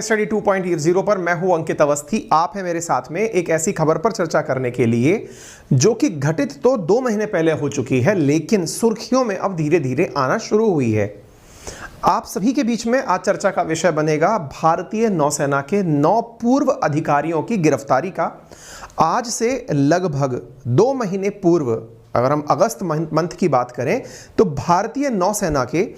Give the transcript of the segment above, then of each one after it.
Study 2.0 पर मैं हूं अंकित अवस्थी। आप हैं मेरे साथ में एक ऐसी खबर पर चर्चा करने के लिए जो कि घटित तो 2 महीने पहले हो चुकी है, लेकिन सुर्खियों में अब धीरे धीरे आना शुरू हुई है। आप सभी के बीच में आज चर्चा का विषय बनेगा भारतीय नौसेना के 9 पूर्व अधिकारियों की गिरफ्तारी का। आज से लगभग 2 महीने पूर्व, अगर हम अगस्त मंथ की बात करें, तो भारतीय नौसेना के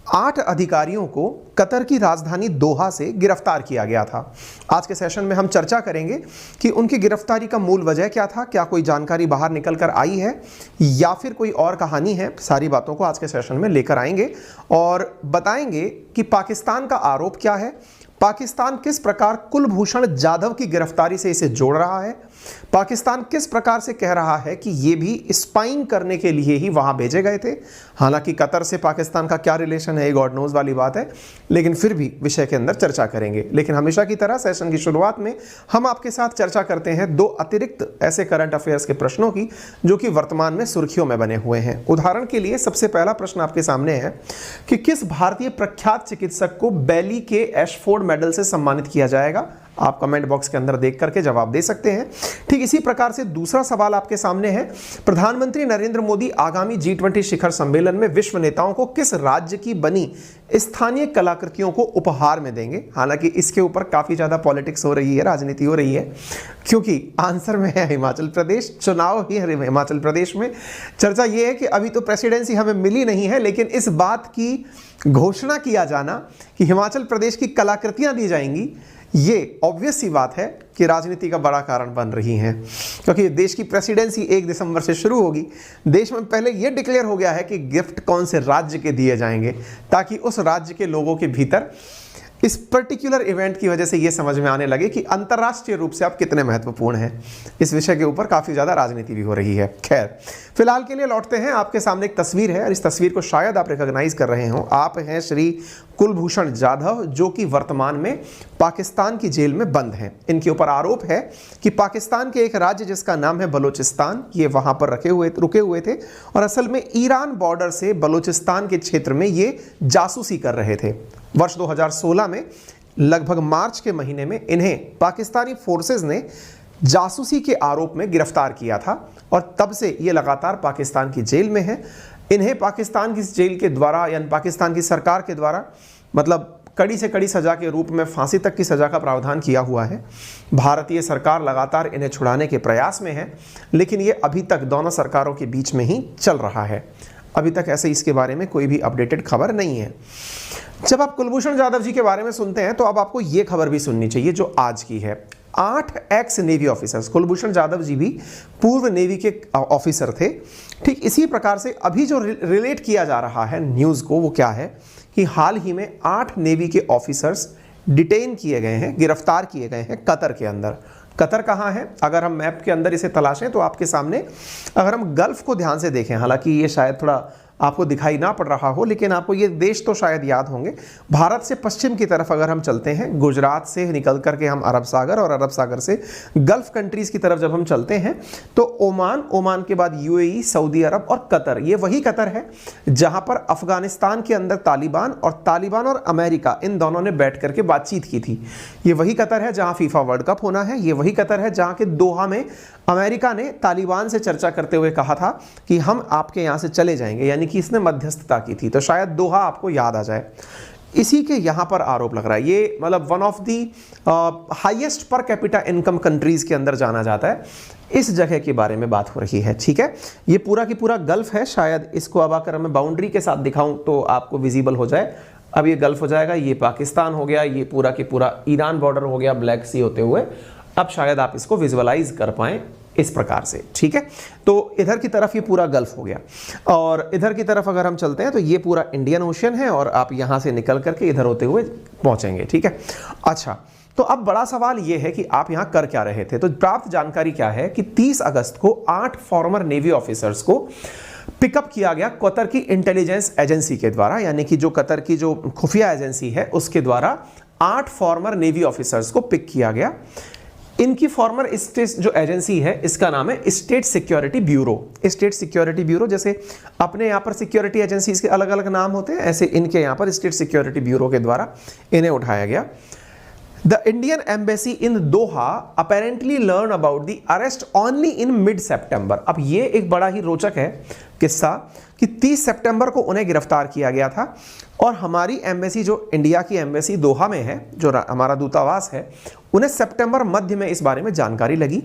8 अधिकारियों को कतर की राजधानी दोहा से गिरफ्तार किया गया था। आज के सेशन में हम चर्चा करेंगे कि उनकी गिरफ्तारी का मूल वजह क्या था, क्या कोई जानकारी बाहर निकल कर आई है या फिर कोई और कहानी है। सारी बातों को आज के सेशन में लेकर आएंगे और बताएंगे कि पाकिस्तान का आरोप क्या है, पाकिस्तान किस प्रकार कुलभूषण जाधव की गिरफ्तारी से इसे जोड़ रहा है, पाकिस्तान किस प्रकार से कह रहा है कि ये भी स्पाइंग करने के लिए ही वहां भेजे गए थे। हालांकि कतर से पाकिस्तान का क्या रिलेशन है, ये गॉड नोज वाली बात है, लेकिन फिर भी विषय के अंदर चर्चा करेंगे। लेकिन हमेशा की तरह सेशन की शुरुआत में हम आपके साथ चर्चा करते हैं 2 अतिरिक्त ऐसे करंट अफेयर्स के प्रश्नों की जो कि वर्तमान में सुर्खियों में बने हुए हैं। उदाहरण के लिए सबसे पहला प्रश्न आपके सामने है कि किस भारतीय प्रख्यात चिकित्सक को बैली के एशफोर्ड मेडल से सम्मानित किया जाएगा। आप कमेंट बॉक्स के अंदर देख करके जवाब दे सकते हैं। ठीक इसी प्रकार से दूसरा सवाल आपके सामने है, प्रधानमंत्री नरेंद्र मोदी आगामी G20 शिखर सम्मेलन में विश्व नेताओं को किस राज्य की बनी स्थानीय कलाकृतियों को उपहार में देंगे। हालांकि इसके ऊपर काफी ज्यादा पॉलिटिक्स हो रही है, राजनीति हो रही है, क्योंकि आंसर में है हिमाचल प्रदेश। चुनाव ही है हिमाचल प्रदेश में। चर्चा यह है कि अभी तो प्रेसिडेंसी हमें मिली नहीं है, लेकिन इस बात की घोषणा किया जाना कि हिमाचल प्रदेश की कलाकृतियां दी जाएंगी, ये ऑब्वियस सी बात है कि राजनीति का बड़ा कारण बन रही हैं, क्योंकि देश की प्रेसिडेंसी 1 दिसंबर से शुरू होगी। देश में पहले यह डिक्लेयर हो गया है कि गिफ्ट कौन से राज्य के दिए जाएंगे, ताकि उस राज्य के लोगों के भीतर इस पर्टिकुलर इवेंट की वजह से यह समझ में आने लगे कि अंतर्राष्ट्रीय रूप से आप कितने महत्वपूर्ण हैं। इस विषय के ऊपर काफी ज्यादा राजनीति भी हो रही है। खैर, फिलहाल के लिए लौटते हैं। आपके सामने एक तस्वीर है और इस तस्वीर को शायद आप रिकॉग्नाइज कर रहे हो। आप हैं श्री कुलभूषण जाधव, जो कि वर्तमान में पाकिस्तान की जेल में बंद हैं। इनके ऊपर आरोप है कि पाकिस्तान के एक राज्य जिसका नाम है बलूचिस्तान, ये वहां पर रुके हुए थे और असल में ईरान बॉर्डर से बलूचिस्तान के क्षेत्र में ये जासूसी कर रहे थे। वर्ष 2016 में लगभग मार्च के महीने में इन्हें पाकिस्तानी फोर्सेस ने जासूसी के आरोप में गिरफ्तार किया था और तब से ये लगातार पाकिस्तान की जेल में है। इन्हें पाकिस्तान की जेल के द्वारा यानी पाकिस्तान की सरकार के द्वारा मतलब कड़ी से कड़ी सजा के रूप में फांसी तक की सजा का प्रावधान किया हुआ है। भारतीय सरकार लगातार इन्हें छुड़ाने के प्रयास में है, लेकिन ये अभी तक दोनों सरकारों के बीच में ही चल रहा है। अभी तक ऐसे इसके बारे में कोई भी अपडेटेड खबर नहीं है। जब आप कुलभूषण जाधव जी के बारे में सुनते हैं तो अब आपको यह खबर भी सुननी चाहिए जो आज की है। 8 ex navy officers, Kulbhushan Jadhav ji भी पूर्व नेवी के ऑफिसर थे। ठीक इसी प्रकार से अभी जो रिलेट किया जा रहा है न्यूज़ को, वो क्या है कि हाल ही में 8 नेवी के ऑफिसर्स डिटेन किए गए हैं, गिरफ्तार किए गए हैं कतर के अंदर। कतर कहाँ है? अगर हम मैप के अंदर इसे तलाशें तो आपके सामने, अगर हम गल्फ को ध्यान से देखें, हालांकि ये शायद थोड़ा आपको दिखाई ना पड़ रहा हो, लेकिन आपको ये देश तो शायद याद होंगे। भारत से पश्चिम की तरफ अगर हम चलते हैं, गुजरात से निकल करके हम अरब सागर और अरब सागर से गल्फ कंट्रीज की तरफ जब हम चलते हैं तो ओमान के बाद UAE, सऊदी अरब और कतर, ये वही कतर है जहां पर अफगानिस्तान के अंदर तालिबान और अमेरिका इन दोनों ने बैठ करके बातचीत की थी। ये वही कतर है जहां फीफा वर्ल्ड कप होना है। ये वही कतर है जहां के दोहा में अमेरिका ने तालिबान से चर्चा करते हुए कहा था कि हम आपके यहां से चले जाएंगे, यानी कि इसने मध्यस्थता की थी। तो शायद दोहा आपको याद आ जाए। इसी के यहां पर आरोप लग रहा है। ये मतलब one of the highest per capita income countries के अंदर जाना जाता है। इस जगह के बारे में बात हो रही है। ठीक है, ये पूरा की पूरा गल्फ है। शायद इसको अब आकर मैं बाउंड्री के साथ दिखाऊं तो आपको विजिबल हो जाए। अब ये गल्फ हो जाएगा, ये पाकिस्तान हो गया, ये पूरा की पूरा ईरान बॉर्डर हो गया ब्लैक सी होते हुए। अब शायद आप इसको विजुअलाइज कर पाएं इस प्रकार से। ठीक है, तो इधर की तरफ ये पूरा गल्फ हो गया और इधर की तरफ अगर हम चलते हैं तो ये पूरा इंडियन ओशियन है और आप यहां से निकल करके इधर होते हुए पहुंचेंगे। ठीक है, अच्छा, तो अब बड़ा सवाल ये है कि आप यहां कर क्या रहे थे। तो प्राप्त जानकारी क्या है कि 30 अगस्त को 8 फॉर्मर नेवी ऑफिसर्स को पिकअप किया गया कतर की इंटेलिजेंस एजेंसी के द्वारा, यानी कि जो कतर की जो खुफिया एजेंसी है उसके द्वारा 8 फॉर्मर नेवी ऑफिसर्स को पिक किया गया। इनकी फॉर्मर स्टेट जो एजेंसी है इसका नाम है state security bureau. State security bureau, जैसे अपने यहाँ पर सिक्योरिटी एजेंसीज के अलग अलग नाम होते हैं, ऐसे इनके यहाँ पर स्टेट सिक्योरिटी ब्यूरो के द्वारा इन्हें उठाया गया। The Indian embassy in Doha apparently learned about the arrest only in mid-September। अब ये एक बड़ा ही रोचक है किस्सा कि 30 सितंबर को उन्हें गिरफ्तार किया गया था और हमारी एम्बेसी, जो इंडिया की एम्बेसी दोहा में है, जो हमारा दूतावास है, उन्हें सितंबर मध्य में इस बारे में जानकारी लगी।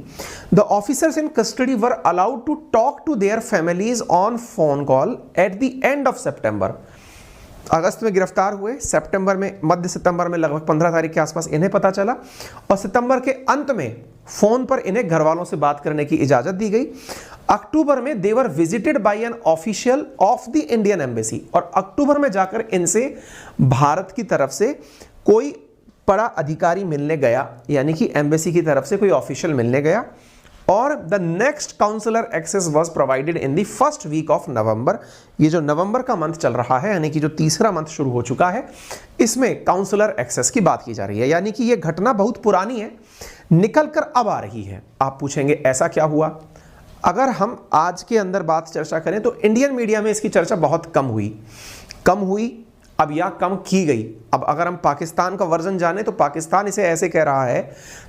The officers in custody were allowed to talk to their families on phone call at the end of September. अगस्त में गिरफ्तार हुए, सितंबर में, मध्य सितंबर में लगभग 15 तारीख के आसपास इन्हें पता चला और सितंबर के अंत में फोन पर इन्हें घर वालों से बात करने की इजाजत दी गई। अक्टूबर में they were visited by an official of the Indian embassy, और अक्टूबर में जाकर इनसे भारत की तरफ से कोई बड़ा अधिकारी मिलने गया, यानी कि एम्बेसी की तरफ से कोई ऑफिशियल मिलने गया। और the next consular access was provided in the first week of November. ये जो नवंबर का मंथ चल रहा है, यानी कि जो तीसरा मंथ शुरू हो चुका है, इसमें काउंसलर एक्सेस की बात की जा रही है, यानी कि ये घटना बहुत पुरानी है, निकल कर अब आ रही है। आप पूछेंगे ऐसा क्या हुआ? अगर हम आज के अंदर बात चर्चा करें तो इंडियन मीडिया में इसकी चर्चा बहुत कम हुई अब या कम की गई। अब अगर हम पाकिस्तान का वर्जन जाने तो पाकिस्तान इसे ऐसे कह रहा है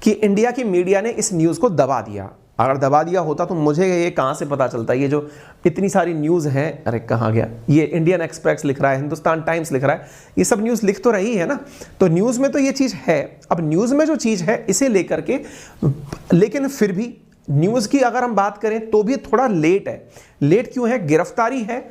कि इंडिया की मीडिया ने इस न्यूज़ को दबा दिया। अगर दबा दिया होता तो मुझे ये कहाँ से पता चलता? ये जो इतनी सारी न्यूज़ हैं, अरे कहाँ गया ये, इंडियन एक्सप्रेस लिख रहा है, हिंदुस्तान टाइम्स लिख रहा है, ये सब न्यूज़ लिख तो रही है ना, तो न्यूज़ में तो ये चीज़ है। अब न्यूज़ में जो चीज़ है इसे लेकर के, लेकिन फिर भी न्यूज़ की अगर हम बात करें तो भी थोड़ा लेट है। लेट क्यों है? गिरफ्तारी है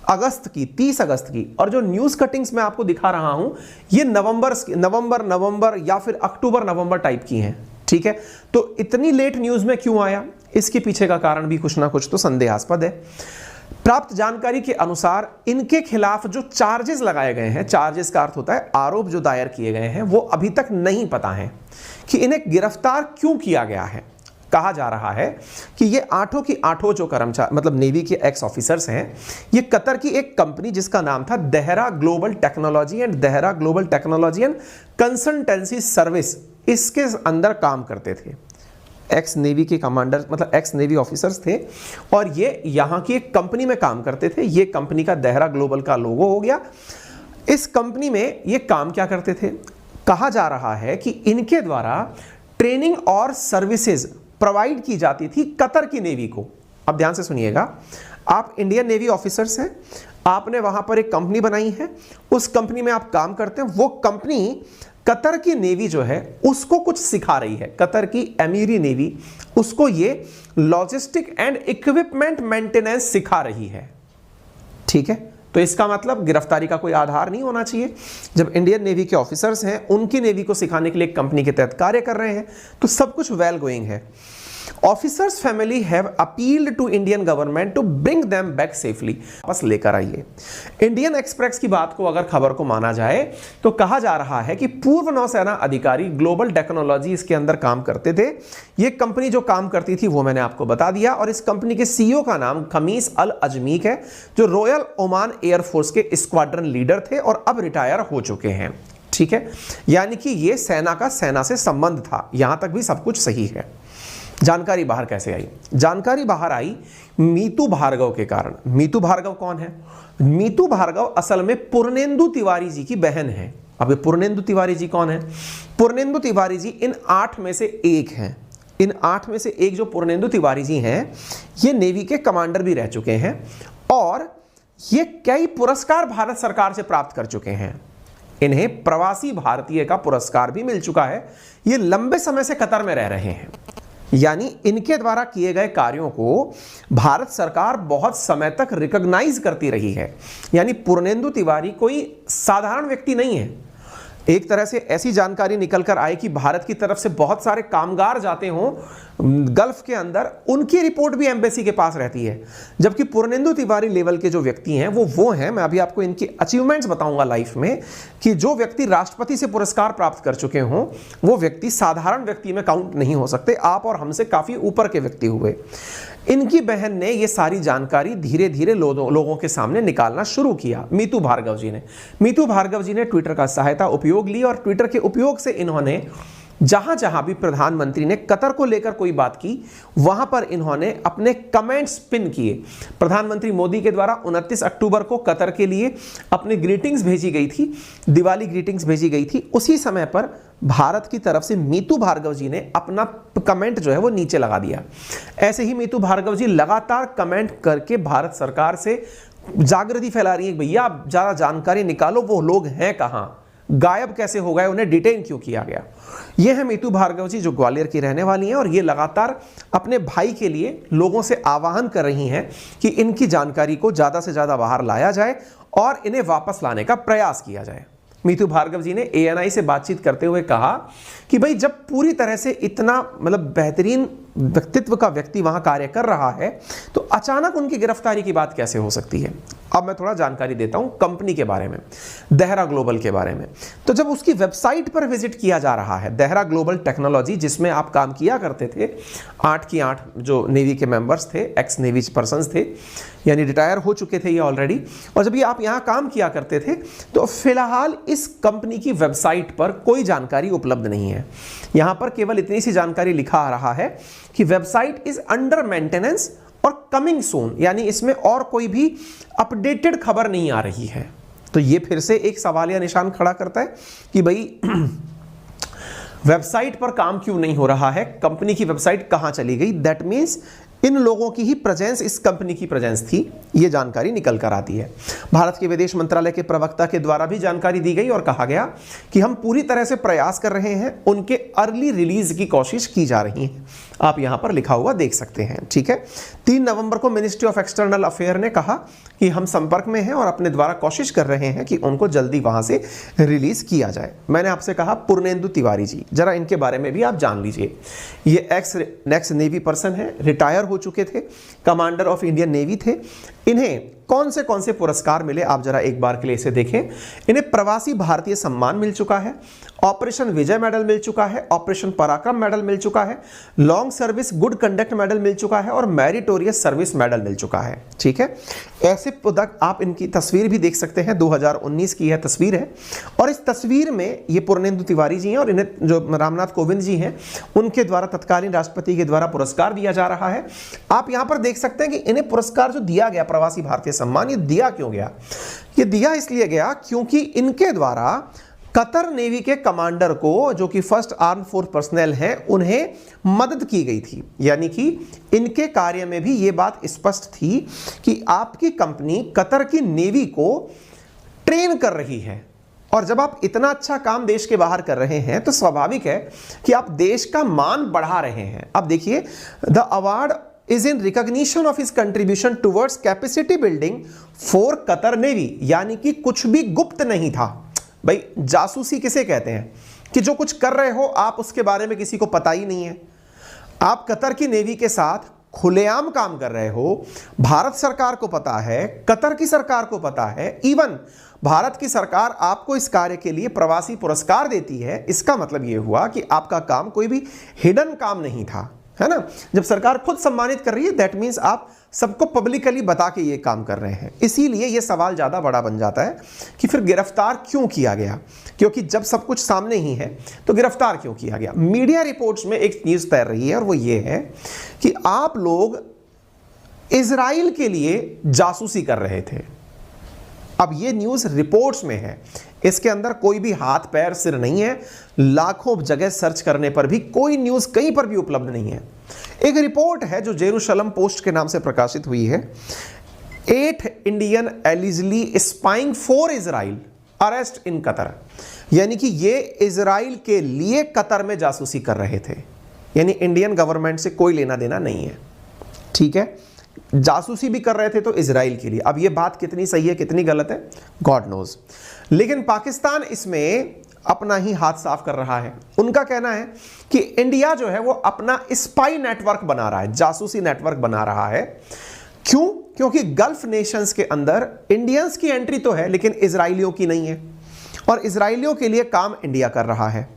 अगस्त की, 30 अगस्त की, और जो न्यूज़ कटिंग्स मैं आपको दिखा रहा हूं ये नवंबर या फिर अक्टूबर नवंबर टाइप की हैं। ठीक है, तो इतनी लेट न्यूज़ में क्यों आया? इसके पीछे का कारण भी कुछ ना कुछ तो संदेहास्पद है। प्राप्त जानकारी के अनुसार इनके खिलाफ जो चार्जेस लगाए गए हैं, चार्जेस का अर्थ होता है आरोप जो दायर किए गए हैं, वो अभी तक नहीं पता है कि इन्हें गिरफ्तार क्यों किया गया है। कहा जा रहा है कि ये आठों की आठों जो कर्मचारी, मतलब नेवी के एक्स ऑफिसर्स हैं, ये कतर की एक कंपनी जिसका नाम था Dehra global technology and consultancy service, इसके अंदर काम करते थे। एक्स नेवी के कमांडर, मतलब एक्स नेवी ऑफिसर्स थे, और ये यहाँ की एक कंपनी में काम करते थे। ये कंपनी का देहरा ग्लोबल का लोगो हो गया। इस कंपनी में ये काम क्या करते थे? कहा जा रहा है कि इनके द्वारा ट्रेनिंग और सर्विसेज प्रोवाइड की जाती थी कतर की नेवी को। अब ध्यान से सुनिएगा, आप इंडियन नेवी ऑफिसर्स हैं, आपने वहां पर एक कंपनी बनाई है, उस कंपनी में आप काम करते हैं, वो कंपनी कतर की नेवी जो है उसको कुछ सिखा रही है। कतर की अमीरी नेवी उसको ये लॉजिस्टिक एंड इक्विपमेंट मेंटेनेंस सिखा रही है। ठीक है, तो इसका मतलब गिरफ्तारी का कोई आधार नहीं होना चाहिए। जब इंडियन नेवी के ऑफिसर्स हैं, उनकी नेवी को सिखाने के लिए एक कंपनी के तहत कार्य कर रहे हैं, तो सब कुछ वेल गोइंग है। Officers family have appealed to Indian government to bring them back safely, वापस लेकर आइए। इंडियन एक्सप्रेस की बात को अगर खबर को माना जाए तो कहा जा रहा है कि पूर्व नौसेना अधिकारी ग्लोबल टेक्नोलॉजी इसके अंदर काम करते थे। ये कंपनी जो काम करती थी वो मैंने आपको बता दिया, और इस कंपनी के सीईओ का नाम खमीस अल अजमीक है, जो रॉयल ओमान एयरफोर्स के स्क्वाड्रन लीडर थे और अब रिटायर हो चुके हैं। ठीक है, यानी कि ये सेना से संबंध था। यहां तक भी सब कुछ सही है। जानकारी बाहर कैसे आई? जानकारी बाहर आई मीतू भार्गव के कारण। मीतू भार्गव कौन है? मीतू भार्गव असल में पूर्णेंदु तिवारी जी की बहन है। अब ये पूर्णेंदु तिवारी जी कौन है? पूर्णेंदु तिवारी जी इन 8 में से एक हैं। इन 8 में से एक जो पूर्णेंदु तिवारी जी हैं, ये नेवी के कमांडर भी रह चुके हैं और ये कई पुरस्कार भारत सरकार से प्राप्त कर चुके हैं। इन्हें प्रवासी भारतीय का पुरस्कार भी मिल चुका है। ये लंबे समय से कतर में रह रहे हैं, यानी इनके द्वारा किए गए कार्यों को भारत सरकार बहुत समय तक रिकॉग्नाइज करती रही है। यानी पूर्णेंदु तिवारी कोई साधारण व्यक्ति नहीं है। एक तरह से ऐसी जानकारी निकल कर आए कि भारत की तरफ से बहुत सारे कामगार जाते हों गल्फ के अंदर, उनकी रिपोर्ट भी एम्बेसी के पास रहती है। जबकि पूर्णेंदु तिवारी लेवल के जो व्यक्ति हैं वो हैं, मैं अभी आपको इनकी अचीवमेंट्स बताऊंगा लाइफ में, कि जो व्यक्ति राष्ट्रपति से पुरस्कार प्राप्त कर चुके हों वो व्यक्ति साधारण व्यक्ति में काउंट नहीं हो सकते। आप और हमसे काफी ऊपर के व्यक्ति हुए। इनकी बहन ने ये सारी जानकारी धीरे धीरे लोगों के सामने निकालना शुरू किया। मीतू भार्गव जी ने ट्विटर का सहायता उपयोग ली, और ट्विटर के उपयोग से इन्होंने जहां जहां भी प्रधानमंत्री ने कतर को लेकर कोई बात की वहां पर इन्होंने अपने कमेंट्स पिन किए। प्रधानमंत्री मोदी के द्वारा 29 अक्टूबर को कतर के लिए अपनी ग्रीटिंग्स भेजी गई थी, दिवाली ग्रीटिंग्स भेजी गई थी। उसी समय पर भारत की तरफ से मीतू भार्गव जी ने अपना कमेंट जो है वो नीचे लगा दिया। ऐसे ही मीतू भार्गव जी लगातार कमेंट करके भारत सरकार से जागृति फैला रही है, भैया आप ज़्यादा जानकारी निकालो, वो लोग हैं कहाँ, गायब कैसे हो गए, उन्हें डिटेन क्यों किया गया। ये है मीतू भार्गव जी जो ग्वालियर की रहने वाली हैं और ये लगातार अपने भाई के लिए लोगों से आह्वान कर रही हैं कि इनकी जानकारी को ज़्यादा से ज़्यादा बाहर लाया जाए और इन्हें वापस लाने का प्रयास किया जाए। मीतू भार्गव जी ने ANI से बातचीत करते हुए कहा कि भाई जब पूरी तरह से इतना मतलब बेहतरीन व्यक्तित्व का व्यक्ति वहां कार्य कर रहा है तो अचानक उनकी गिरफ्तारी की बात कैसे हो सकती है। अब मैं थोड़ा जानकारी देता हूं कंपनी के बारे में, देहरा ग्लोबल के बारे में। तो जब उसकी वेबसाइट पर विजिट किया जा रहा है, देहरा ग्लोबल टेक्नोलॉजी जिसमें आप काम किया करते थे, 8 की 8 जो नेवी के मेंबर्स थे, एक्स नेवी पर्सन्स थे, यानी रिटायर हो चुके थे ये ऑलरेडी, और जब ये आप यहाँ काम किया करते थे तो फिलहाल इस कंपनी की वेबसाइट पर कोई जानकारी उपलब्ध नहीं है। यहाँ पर केवल इतनी सी जानकारी लिखा आ रहा है कि वेबसाइट इज अंडर मेंटेनेंस और कमिंग सून, यानी इसमें और कोई भी अपडेटेड खबर नहीं आ रही है। तो ये फिर से एक सवालिया निशान खड़ा करता है कि भाई वेबसाइट पर काम क्यों नहीं हो रहा है, कंपनी की वेबसाइट कहां चली गई। दैट मीन्स इन लोगों की ही प्रेजेंस, इस कंपनी की प्रेजेंस थी, ये जानकारी निकल कर आती है। भारत के विदेश मंत्रालय के प्रवक्ता के द्वारा भी जानकारी दी गई और कहा गया कि हम पूरी तरह से प्रयास कर रहे हैं, उनके अर्ली रिलीज की कोशिश की जा रही है। आप यहां पर लिखा हुआ देख सकते हैं, ठीक है। 3 नवंबर को मिनिस्ट्री ऑफ एक्सटर्नल अफेयर ने कहा कि हम संपर्क में हैं और अपने द्वारा कोशिश कर रहे हैं कि उनको जल्दी वहां से रिलीज किया जाए। मैंने आपसे कहा पूर्णेंदु तिवारी जी, जरा इनके बारे में भी आप जान लीजिए। ये एक्स नेवी पर्सन है, रिटायर हो चुके थे, कमांडर ऑफ इंडियन नेवी थे। इन्हें कौन से पुरस्कार मिले, आप जरा एक बार के लिए इसे देखें। इन्हें प्रवासी भारतीय सम्मान मिल चुका है, ऑपरेशन विजय मेडल मिल चुका है, ऑपरेशन पराक्रम मेडल मिल चुका है, long service good conduct medal मिल चुका है और मेरिटोरियस सर्विस मेडल मिल चुका है, ठीक है। ऐसे पदक आप इनकी तस्वीर भी देख सकते हैं, 2019 की यह तस्वीर है और इस तस्वीर में ये पूर्णेंदु तिवारी जी हैं और इन्हें जो रामनाथ कोविंद जी हैं उनके द्वारा तत्कालीन राष्ट्रपति के द्वारा पुरस्कार दिया जा रहा है। आप यहां पर देख सकते हैं कि इन्हें पुरस्कार जो दिया गया प्रवासी भारतीय सम्मान, ये दिया क्यों गया? ये दिया इसलिए गया क्योंकि इनके द्वारा कतर नेवी के कमांडर को, जो कि फर्स्ट आर्म फोर्स पर्सनल हैं, उन्हें मदद की गई थी। यानी कि इनके कार्य में भी ये बात स्पष्ट थी कि आपकी कंपनी कतर की नेवी को ट्रेन कर रही है और जब आप इतना अच्छा काम देश के बाहर कर रहे हैं तो स्वाभाविक है कि आप देश का मान बढ़ा रहे हैं। अब देखिए, the award is in recognition of his contribution towards capacity building for Qatar navy, यानी कि कुछ भी गुप्त नहीं था। भाई जासूसी किसे कहते हैं? कि जो कुछ कर रहे हो आप उसके बारे में किसी को पता ही नहीं है। आप कतर की नेवी के साथ खुलेआम काम कर रहे हो, भारत सरकार को पता है, कतर की सरकार को पता है, इवन भारत की सरकार आपको इस कार्य के लिए प्रवासी पुरस्कार देती है। इसका मतलब यह हुआ कि आपका काम कोई भी हिडन काम नहीं था, है ना। जब सरकार खुद सम्मानित कर रही है, दैट मीन्स आप सबको पब्लिकली बता के ये काम कर रहे हैं। इसीलिए ये सवाल ज़्यादा बड़ा बन जाता है कि फिर गिरफ्तार क्यों किया गया, क्योंकि जब सब कुछ सामने ही है तो गिरफ्तार क्यों किया गया। मीडिया रिपोर्ट्स में एक न्यूज़ तैर रही है और वो ये है कि आप लोग इजराइल के लिए जासूसी कर रहे थे। अब ये न्यूज़ रिपोर्ट्स में है, इसके अंदर कोई भी हाथ पैर सिर नहीं है। लाखों जगह सर्च करने पर भी कोई न्यूज़ कहीं पर भी उपलब्ध नहीं है। एक रिपोर्ट है जो जेरूशलम पोस्ट के नाम से प्रकाशित हुई है, 8 Indian allegedly spying for Israel arrest in Qatar, यानी कि ये इजराइल के लिए कतर में जासूसी कर रहे थे। यानी इंडियन गवर्नमेंट से कोई लेना देना नहीं है, ठीक है। जासूसी भी कर रहे थे तो इजराइल के लिए। अब ये बात कितनी सही है कितनी गलत है, गॉड नोज। लेकिन पाकिस्तान इसमें अपना ही हाथ साफ कर रहा है। उनका कहना है कि इंडिया जो है वो अपना स्पाई नेटवर्क बना रहा है, जासूसी नेटवर्क बना रहा है। क्यों? क्योंकि गल्फ नेशंस के अंदर इंडियंस की एंट्री तो है लेकिन इजराइलियों की नहीं है और इजराइलियों के लिए काम इंडिया कर रहा है।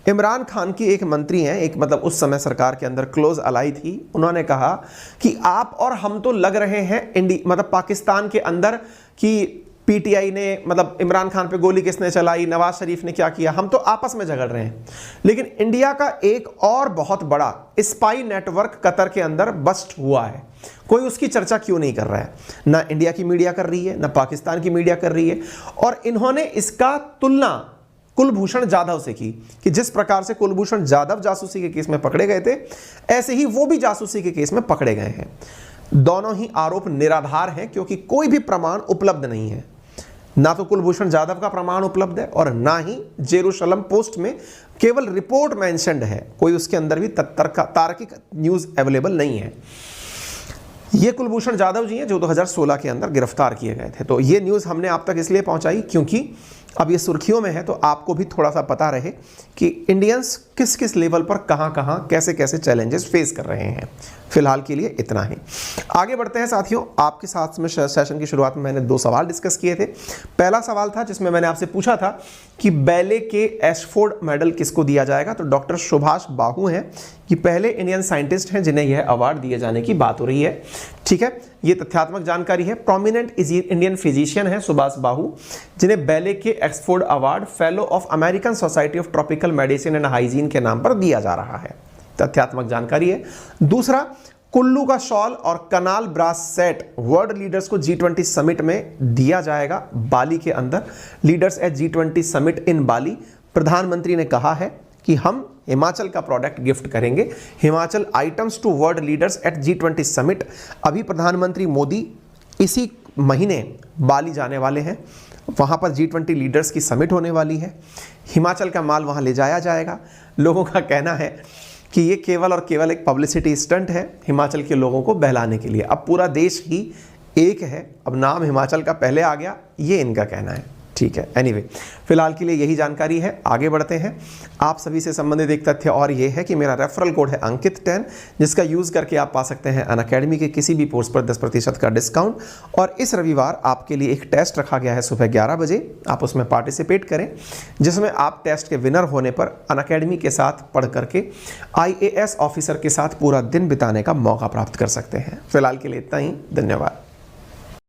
इमरान खान की एक मंत्री हैं, एक मतलब उस समय सरकार के अंदर क्लोज अलाई थी, उन्होंने कहा कि आप और हम तो लग रहे हैं मतलब पाकिस्तान के अंदर कि पीटीआई ने मतलब इमरान खान पे गोली किसने चलाई, नवाज शरीफ ने क्या किया, हम तो आपस में झगड़ रहे हैं। लेकिन इंडिया का एक और बहुत बड़ा स्पाई नेटवर्क कतर के अंदर बस्ट हुआ है, कोई उसकी चर्चा क्यों नहीं कर रहा है? ना इंडिया की मीडिया कर रही है, ना पाकिस्तान की मीडिया कर रही है। और इन्होंने इसका तुलना कुलभूषण जाधव से की कि जिस प्रकार से कुलभूषण जाधव जासूसी के केस में पकड़े गए थे, ऐसे ही वो भी जासूसी के केस में पकड़े गए हैं। दोनों ही आरोप निराधार हैं क्योंकि कोई भी प्रमाण उपलब्ध नहीं है। ना तो कुलभूषण जाधव का प्रमाण उपलब्ध है और ना ही जेरूशलम पोस्ट में केवल रिपोर्ट मेंशन्ड है, कोई उसके अंदर भी तार्किक न्यूज अवेलेबल नहीं है। ये कुलभूषण जाधव जी हैं जो 2016 के अंदर गिरफ्तार किए गए थे। तो ये न्यूज़ हमने आप तक इसलिए पहुंचाई क्योंकि अब ये सुर्खियों में है, तो आपको भी थोड़ा सा पता रहे कि इंडियंस किस किस लेवल पर कहां कहां कैसे कैसे चैलेंजेस फेस कर रहे हैं। फिलहाल के लिए इतना ही। आगे बढ़ते हैं साथियों। आपके साथ में सेशन की शुरुआत में मैंने 2 सवाल डिस्कस किए थे। पहला सवाल था जिसमें मैंने आपसे पूछा था कि बैले के एशफोर्ड मेडल किसको दिया जाएगा, तो डॉक्टर सुभाष बाहू हैं, कि पहले इंडियन साइंटिस्ट हैं जिन्हें यह अवार्ड दिए जाने की बात हो रही है। ठीक है, ये तथ्यात्मक जानकारी है। प्रोमिनेंट इंडियन फिजिशियन है सुभाष बाहू, जिन्हें Bailey K Ashford award fellow of American society of tropical medicine and hygiene के नाम पर दिया जा रहा है। तथ्यात्मक जानकारी है। दूसरा, कुल्लू का शॉल और Kanal brass set world leaders को G20 समिट में दिया जाएगा बाली के अंदर। Leaders at G20 summit in Bali. प्रधानमंत्री ने कहा है कि हम हिमाचल का प्रोडक्ट गिफ्ट करेंगे, Himachal items to world leaders at G20 summit. अभी प्रधानमंत्री मोदी इसी महीने बाली जाने वाले हैं, वहाँ पर G20 लीडर्स की समिट होने वाली है। हिमाचल का माल वहाँ ले जाया जाएगा। लोगों का कहना है कि ये केवल और केवल एक पब्लिसिटी स्टंट है हिमाचल के लोगों को बहलाने के लिए। अब पूरा देश ही एक है, अब नाम हिमाचल का पहले आ गया, ये इनका कहना है। ठीक है, एनीवे फिलहाल के लिए यही जानकारी है। आगे बढ़ते हैं। आप सभी से संबंधित एक तथ्य और ये है कि मेरा रेफरल कोड है अंकित 10, जिसका यूज़ करके आप पा सकते हैं अनअकैडमी के किसी भी कोर्स पर 10% का डिस्काउंट। और इस रविवार आपके लिए एक टेस्ट रखा गया है सुबह 11 बजे, आप उसमें पार्टिसिपेट करें, जिसमें आप टेस्ट के विनर होने पर अनअकैडमी के साथ पढ़ करके IAS ऑफिसर के साथ पूरा दिन बिताने का मौका प्राप्त कर सकते हैं। फिलहाल के लिए इतना ही, धन्यवाद।